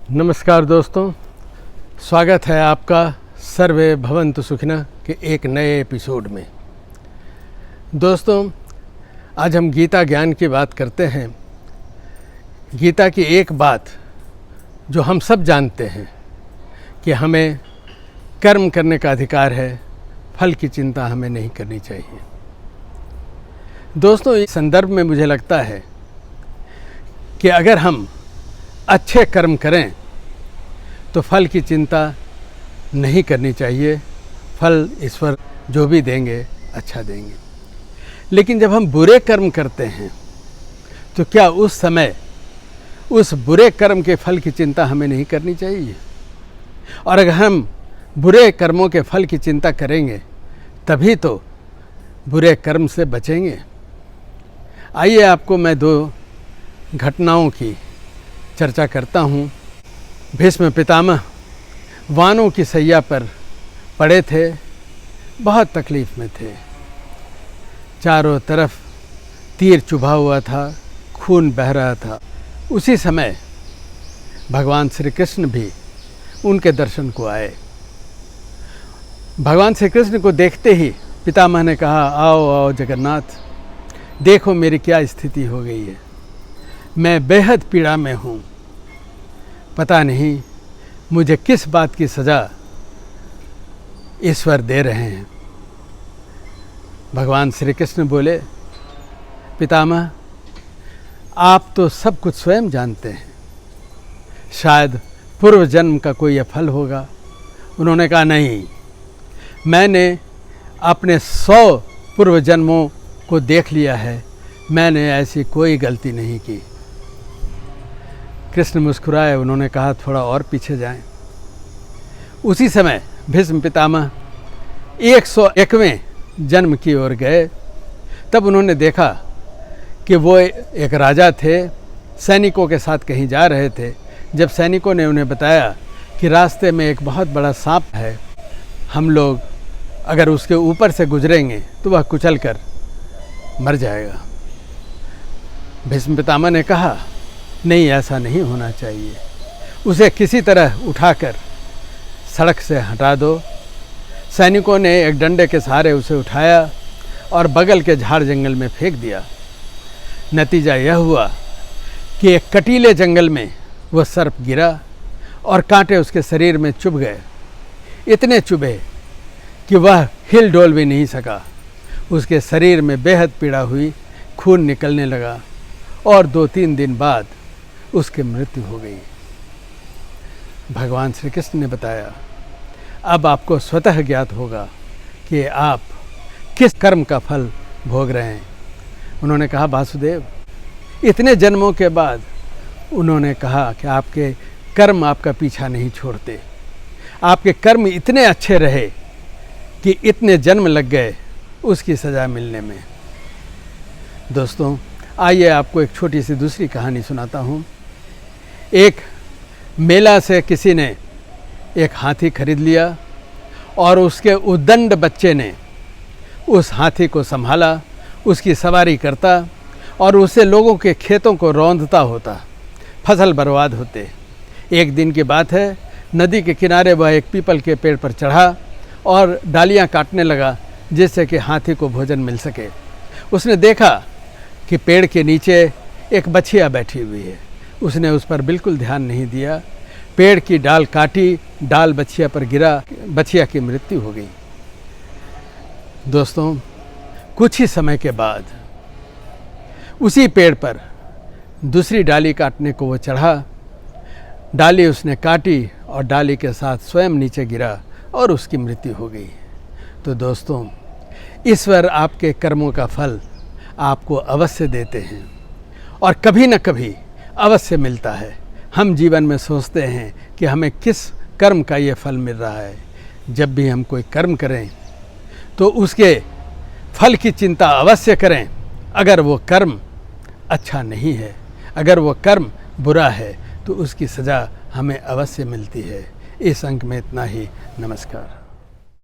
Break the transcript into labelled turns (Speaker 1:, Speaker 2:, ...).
Speaker 1: नमस्कार दोस्तों, स्वागत है आपका सर्वे भवन्तु सुखिनः के एक नए एपिसोड में। दोस्तों, आज हम गीता ज्ञान की बात करते हैं। गीता की एक बात जो हम सब जानते हैं कि हमें कर्म करने का अधिकार है, फल की चिंता हमें नहीं करनी चाहिए। दोस्तों, इस संदर्भ में मुझे लगता है कि अगर हम अच्छे कर्म करें तो फल की चिंता नहीं करनी चाहिए। फल ईश्वर जो भी देंगे अच्छा देंगे। लेकिन जब हम बुरे कर्म करते हैं तो क्या उस समय उस बुरे कर्म के फल की चिंता हमें नहीं करनी चाहिए? और अगर हम बुरे कर्मों के फल की चिंता करेंगे तभी तो बुरे कर्म से बचेंगे। आइए आपको मैं दो घटनाओं की चर्चा करता हूँ। भीष्म पितामह वानों की सैया पर पड़े थे, बहुत तकलीफ़ में थे। चारों तरफ तीर चुभा हुआ था, खून बह रहा था। उसी समय भगवान श्री कृष्ण भी उनके दर्शन को आए। भगवान श्री कृष्ण को देखते ही पितामह ने कहा, आओ आओ जगन्नाथ, देखो मेरी क्या स्थिति हो गई है। मैं बेहद पीड़ा में हूँ। पता नहीं मुझे किस बात की सज़ा ईश्वर दे रहे हैं। भगवान श्री कृष्ण बोले, पितामह आप तो सब कुछ स्वयं जानते हैं, शायद पूर्व जन्म का कोई यह फल होगा। उन्होंने कहा, नहीं, मैंने अपने 100 पूर्व जन्मों को देख लिया है, मैंने ऐसी कोई गलती नहीं की। कृष्ण मुस्कुराए। उन्होंने कहा, थोड़ा और पीछे जाएं। उसी समय भीष्म पितामह 101वें जन्म की ओर गए। तब उन्होंने देखा कि वो एक राजा थे, सैनिकों के साथ कहीं जा रहे थे। जब सैनिकों ने उन्हें बताया कि रास्ते में एक बहुत बड़ा सांप है, हम लोग अगर उसके ऊपर से गुजरेंगे तो वह कुचल कर मर जाएगा। भीष्म पितामह ने कहा, नहीं, ऐसा नहीं होना चाहिए, उसे किसी तरह उठाकर सड़क से हटा दो। सैनिकों ने एक डंडे के सहारे उसे उठाया और बगल के झाड़ जंगल में फेंक दिया। नतीजा यह हुआ कि एक कटीले जंगल में वह सर्प गिरा और कांटे उसके शरीर में चुभ गए। इतने चुभे कि वह हिल डोल भी नहीं सका। उसके शरीर में बेहद पीड़ा हुई, खून निकलने लगा और 2-3 दिन बाद उसकी मृत्यु हो गई। भगवान श्री कृष्ण ने बताया, अब आपको स्वतः ज्ञात होगा कि आप किस कर्म का फल भोग रहे हैं। उन्होंने कहा, वासुदेव, इतने जन्मों के बाद उन्होंने कहा कि आपके कर्म आपका पीछा नहीं छोड़ते। आपके कर्म इतने अच्छे रहे कि इतने जन्म लग गए उसकी सज़ा मिलने में। दोस्तों, आइए आपको एक छोटी सी दूसरी कहानी सुनाता हूँ। एक मेला से किसी ने एक हाथी खरीद लिया और उसके उद्दंड बच्चे ने उस हाथी को संभाला, उसकी सवारी करता और उससे लोगों के खेतों को रौंदता होता, फसल बर्बाद होते। एक दिन की बात है, नदी के किनारे वह एक पीपल के पेड़ पर चढ़ा और डालियां काटने लगा जिससे कि हाथी को भोजन मिल सके। उसने देखा कि पेड़ के नीचे एक बछिया बैठी हुई है। उसने उस पर बिल्कुल ध्यान नहीं दिया। पेड़ की डाल काटी, डाल बछिया पर गिरा, बछिया की मृत्यु हो गई। दोस्तों, कुछ ही समय के बाद उसी पेड़ पर दूसरी डाली काटने को वो चढ़ा। डाली उसने काटी और डाली के साथ स्वयं नीचे गिरा और उसकी मृत्यु हो गई। तो दोस्तों, ईश्वर आपके कर्मों का फल आपको अवश्य देते हैं और कभी न कभी अवश्य मिलता है। हम जीवन में सोचते हैं कि हमें किस कर्म का ये फल मिल रहा है। जब भी हम कोई कर्म करें तो उसके फल की चिंता अवश्य करें। अगर वो कर्म अच्छा नहीं है, अगर वो कर्म बुरा है, तो उसकी सज़ा हमें अवश्य मिलती है। इस अंक में इतना ही। नमस्कार।